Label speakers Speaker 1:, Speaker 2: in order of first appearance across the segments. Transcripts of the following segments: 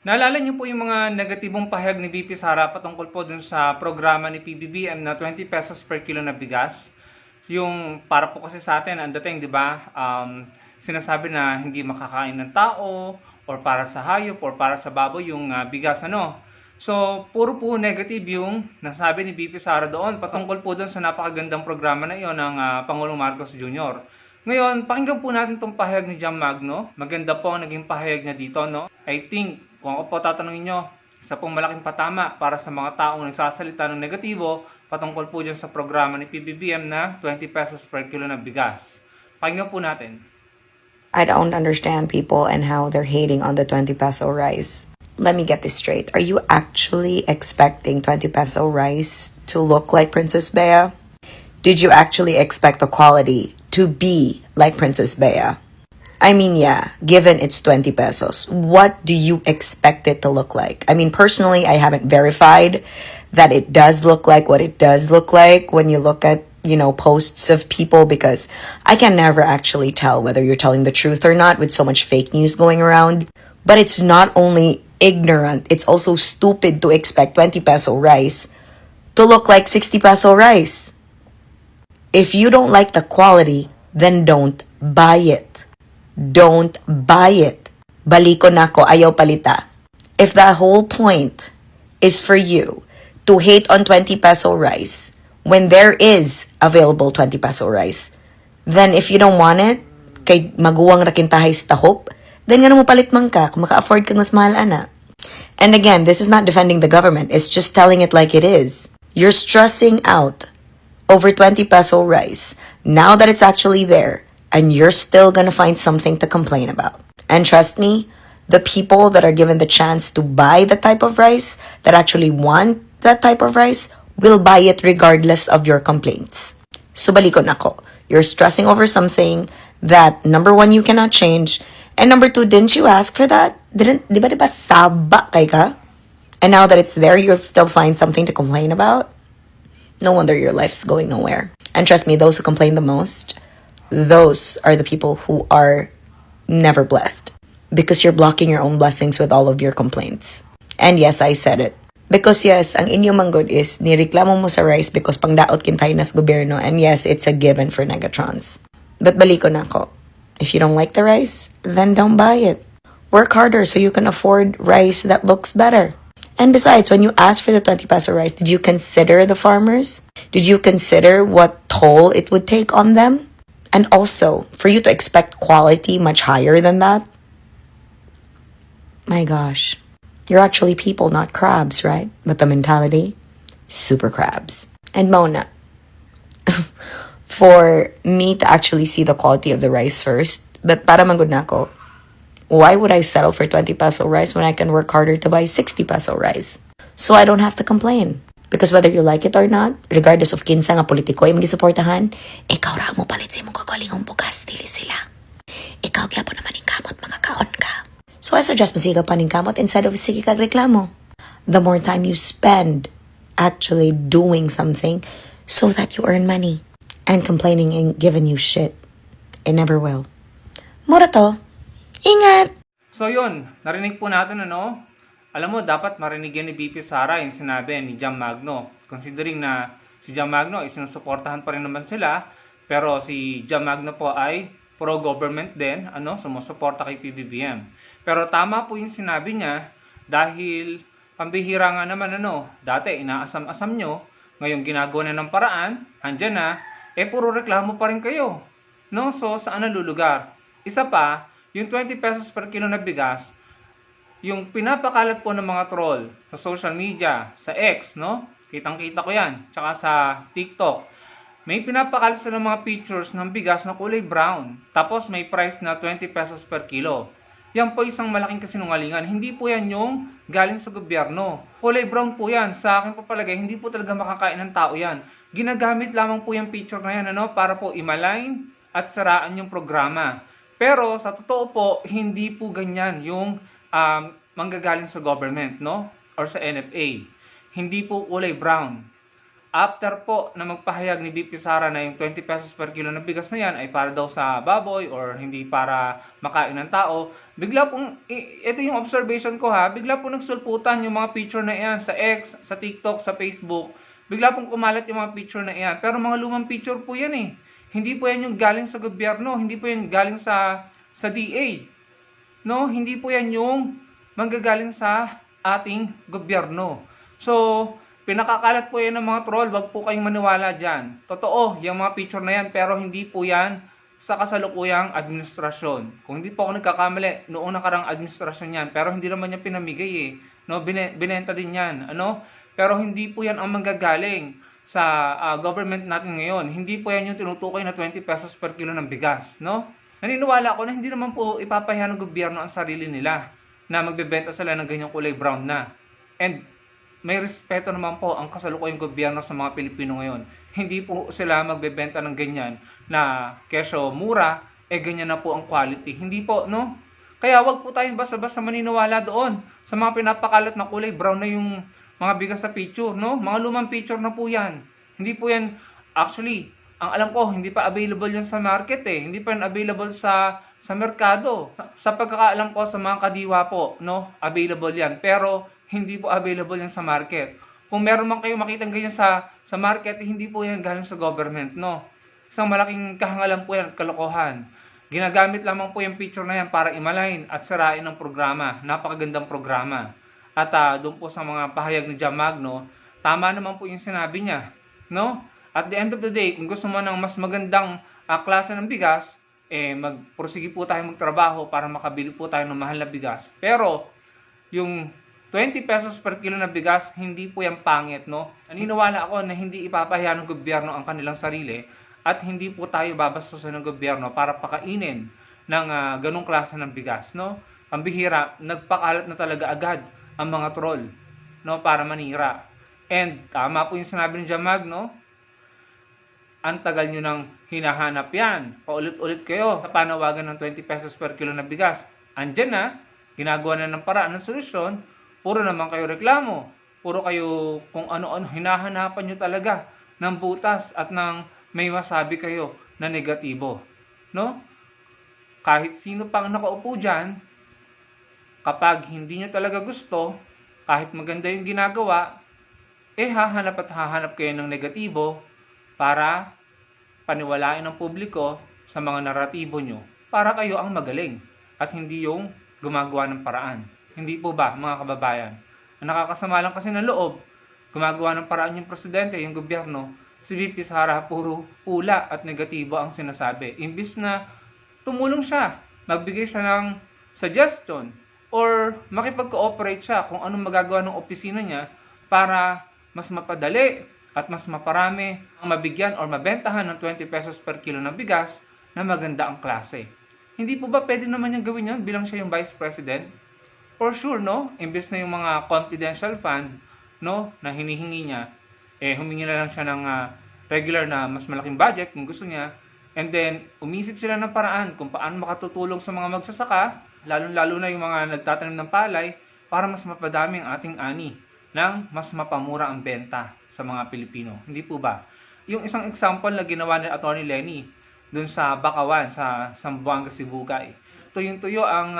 Speaker 1: Naalala niyo po yung mga negatibong pahayag ni VP Sara patungkol po dun sa programa ni PBBM na 20 pesos per kilo na bigas? Yung para po kasi sa atin, ang dating, di ba, sinasabi na hindi makakain ng tao, or para sa hayop, or para sa baboy yung bigas, ano. So, puro po negative yung nasabi ni VP Sara doon patungkol po doon sa napakagandang programa na iyon ng Pangulong Marcos Jr. Ngayon, pakinggan po natin itong pahayag ni Jam Magno. Maganda po ang naging pahayag niya dito, no? I think, kung ako po tatanungin nyo, isa pong malaking patama para sa mga taong nagsasalita ng negatibo patungkol po dyan sa programa ni PBBM na 20 pesos per kilo na bigas. Pakinggan po natin.
Speaker 2: I don't understand people and how they're hating on the 20 peso rice. Let me get this straight. Are you actually expecting 20 peso rice to look like Princess Bea? Did you actually expect the quality to be like Princess Bea? I mean, yeah, given it's 20 pesos, what do you expect it to look like? I mean, personally, I haven't verified that it does look like what it does look like when you look at, posts of people, because I can never actually tell whether you're telling the truth or not with so much fake news going around. But it's not only ignorant, it's also stupid to expect 20 peso rice to look like 60 peso rice. If you don't like the quality, then don't buy it. Don't buy it. Baliko nako, ayaw palita. If the whole point is for you to hate on 20 peso rice when there is available 20 peso rice, then if you don't want it, kay maguwang rakintahay sa tahop, then nga mo palit man ka kung maka-afford kang mas mahal ana. And again, this is not defending the government, it's just telling it like it is. You're stressing out over 20 peso rice now that it's actually there, and you're still gonna find something to complain about. And trust me, the people that are given the chance to buy the type of rice, that actually want that type of rice, will buy it regardless of your complaints. So balikon ako. You're stressing over something that, number one, you cannot change, and number two, didn't you ask for that? Di ba saba kay ka? And now that it's there, you'll still find something to complain about? No wonder your life's going nowhere. And trust me, those who complain the most, those are the people who are never blessed, because you're blocking your own blessings with all of your complaints. And yes, I said it. Because yes, ang inyong manggod is nireklamo mo sa rice because pangdaot kintay nas gobyerno, and yes, it's a given for Negatrons. But baliko na ako. If you don't like the rice, then don't buy it. Work harder so you can afford rice that looks better. And besides, when you asked for the 20 peso rice, did you consider the farmers? Did you consider what toll it would take on them? And also, for you to expect quality much higher than that? My gosh. You're actually people, not crabs, right? But the mentality, super crabs. And Mona, for me to actually see the quality of the rice first, but para magud na ako, why would I settle for 20 peso rice when I can work harder to buy 60 peso rice? So I don't have to complain. Because whether you like it or not, regardless of kinsa nga politiko ay magisuportahan, ikaw ra mo palit sa imong kagalingong bugas, dili sila. Ikaw gyapon naman yung kamot, makakaon ka. So I suggest masiga pa ning kamot instead of sige kag reklamo. The more time you spend actually doing something so that you earn money, and complaining ain't giving you shit. It never will. Mura to. Ingat!
Speaker 1: So yun, narinig po natin, ano? Alam mo, dapat marinig yan ni VP Sara yung sinabi ni Jam Magno. Considering na si Jam Magno ay sinusuportahan pa rin naman sila, pero si Jam Magno po ay pro-government din, sumusuporta kay PBBM. Pero tama po yung sinabi niya, dahil pambihira nga naman, dati inaasam-asam nyo, ngayon ginagawa na ng paraan, andyan na, puro reklamo pa rin kayo. No? So, saan ang lulugar? Isa pa, yung 20 pesos per kilo na bigas, yung pinapakalat po ng mga troll sa social media, sa X, kitang-kita ko yan, tsaka sa TikTok. May pinapakalat sila ng mga pictures ng bigas na kulay brown. Tapos may price na 20 pesos per kilo. Yan po isang malaking kasinungalingan. Hindi po yan yung galing sa gobyerno. Kulay brown po yan. Sa akin po palagay, hindi po talaga makakain ng tao yan. Ginagamit lamang po yung picture na yan para po i-malign at saraan yung programa. Pero sa totoo po, hindi po ganyan yung manggagaling sa government, or sa NFA. Hindi po kulay brown. after po na magpahayag ni VP Sara na yung 20 pesos per kilo na bigas na yan ay para daw sa baboy or hindi para makain ng tao, bigla pong, ito yung observation ko ha, bigla pong nagsulputan yung mga picture na yan sa X, sa TikTok, sa Facebook, bigla pong kumalat yung mga picture na yan. Pero mga lumang picture po yan eh. Hindi po yan yung galing sa gobyerno, hindi po yan galing sa DA. No, hindi po yan yung manggagaling sa ating gobyerno. So, pinakakalat po yan ng mga troll, wag po kayong maniwala dyan. Totoo, yung mga picture na yan, pero hindi po yan sa kasalukuyang administrasyon. Kung hindi po ako nagkakamali, noong nakarang administrasyon yan, pero hindi naman yan pinamigay eh. No, binenta din yan. Ano? Pero hindi po yan ang manggagaling sa government natin ngayon. Hindi po yan yung tinutukoy na 20 pesos per kilo ng bigas. No? Naniniwala ako na hindi naman po ipapahiya ng gobyerno ang sarili nila na magbebenta sila ng ganyang kulay brown na. And may respeto naman po ang kasalukuyang gobyerno sa mga Pilipino ngayon. Hindi po sila magbebenta ng ganyan na kesyo mura, ganyan na po ang quality. Hindi po, no? Kaya wag po tayong basta-basta maniniwala doon sa mga pinapakalat na kulay brown na yung mga bigas sa picture, no? Mga lumang picture na po yan. Hindi po yan, actually, ang alam ko, hindi pa available yan sa market eh. Hindi pa yan available sa merkado. Sa pagkakaalam ko sa mga kadiwa po, no? Available yan. Pero hindi po available yan sa market. Kung meron man kayo makitang ganyan sa market, hindi po yan galing sa government, no? Isang malaking kahangalan po yan at kalokohan. Ginagamit lamang po yung picture na yan para imalain at sirain ng programa. Napakagandang programa. At doon po sa mga pahayag ni Jam Magno, tama naman po yung sinabi niya, no? At the end of the day, kung gusto mo ng mas magandang klase ng bigas, magpursige po tayo magtrabaho para makabili po tayo ng mahal na bigas. Pero, yung 20 pesos per kilo na bigas, hindi po yan pangit, no? Naniniwala ako na hindi ipapahiya ng gobyerno ang kanilang sarili at hindi po tayo babastusan ng gobyerno para pakainin ng ganong klase ng bigas, no? Ang bihira, nagpakalat na talaga agad ang mga troll, no? Para manira. And tama po yung sinabi ni Jam Magno, ang tagal nyo nang hinahanap yan. Paulit-ulit kayo sa panawagan ng 20 pesos per kilo na bigas. Andyan na, ginagawa na ng paraan ng solusyon, puro naman kayo reklamo. Puro kayo kung ano-ano, hinahanapan nyo talaga ng butas at ng may masabi kayo na negatibo. No? Kahit sino pang nakaupo dyan, kapag hindi nyo talaga gusto, kahit maganda yung ginagawa, hahanap at hahanap kayo ng negatibo para paniwalain ng publiko sa mga naratibo nyo para kayo ang magaling at hindi yung gumagawa ng paraan. Hindi po ba, mga kababayan? Ang nakakasama lang kasi ng loob, gumagawa ng paraan yung presidente, yung gobyerno, si VP Sara, puro pula at negatibo ang sinasabi. Imbis na tumulong siya, magbigay siya ng suggestion, or makipag-cooperate siya kung anong magagawa ng opisina niya para mas mapadali at mas maparami ang mabigyan or mabentahan ng 20 pesos per kilo ng bigas na maganda ang klase. Hindi po ba pwede naman niyang gawin yan bilang siya yung Vice President? For sure, no? Imbes na yung mga confidential fund, no, na hinihingi niya, humingi na lang siya ng regular na mas malaking budget kung gusto niya. And then, umisip sila ng paraan kung paano makatutulong sa mga magsasaka, lalo-lalo na yung mga nagtatanim ng palay, para mas mapadami ang ating ani ng mas mapamura ang benta sa mga Pilipino. Hindi po ba? Yung isang example na ginawa ni Atty. Lenny dun sa Bakawan, sa Zamboanga, Sibugay. Tuyong-tuyo ang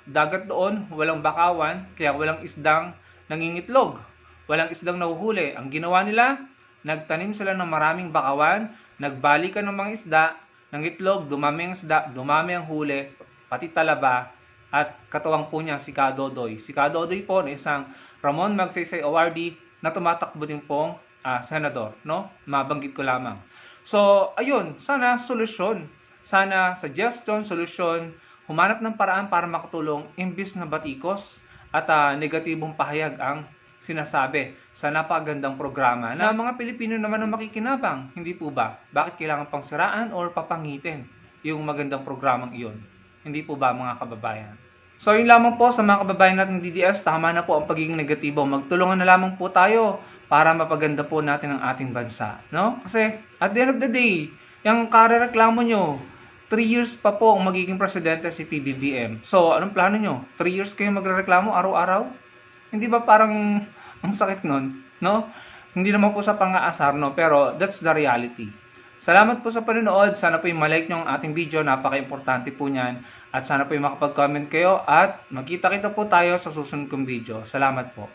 Speaker 1: dagat doon, walang bakawan, kaya walang isdang nangingitlog. Walang isdang nahuhuli. Ang ginawa nila, nagtanim sila ng maraming bakawan, nagbalikan ng mga isda, ng itlog, dumami ang isda, dumami ang huli, pati talaba, at katuwang po niya si Kadodoy. Si Kadodoy po na isang Ramon Magsaysay awardee na tumatakbo din pong senador, no? Mabanggit ko lamang. So, ayun, sana solusyon, sana suggestion, solusyon, humanap ng paraan para makatulong imbis na batikos at negatibong pahayag ang sinasabi sa napakagandang programa na mga Pilipino naman ang makikinabang. Hindi po ba? Bakit kailangan pang siraan or papangitin yung magandang programang iyon? Hindi po ba, mga kababayan? So yun lamang po sa mga kababayan natin ng DDS, tama na po ang pagiging negatibo. Magtulungan na lamang po tayo para mapaganda po natin ang ating bansa, no? Kasi at the end of the day, yung karereklamo nyo, 3 years pa po ang magiging presidente si PBBM. So anong plano nyo? 3 years kayo magrereklamo araw-araw? Hindi ba parang ang sakit nun, no? Hindi naman po sa pang-aasar, no? Pero that's the reality. Salamat po sa panonood. Sana po yung malike nyo ang ating video. Napaka-importante po niyan. At sana po yung makapag-comment kayo. At magkita-kita po tayo sa susunod kong video. Salamat po.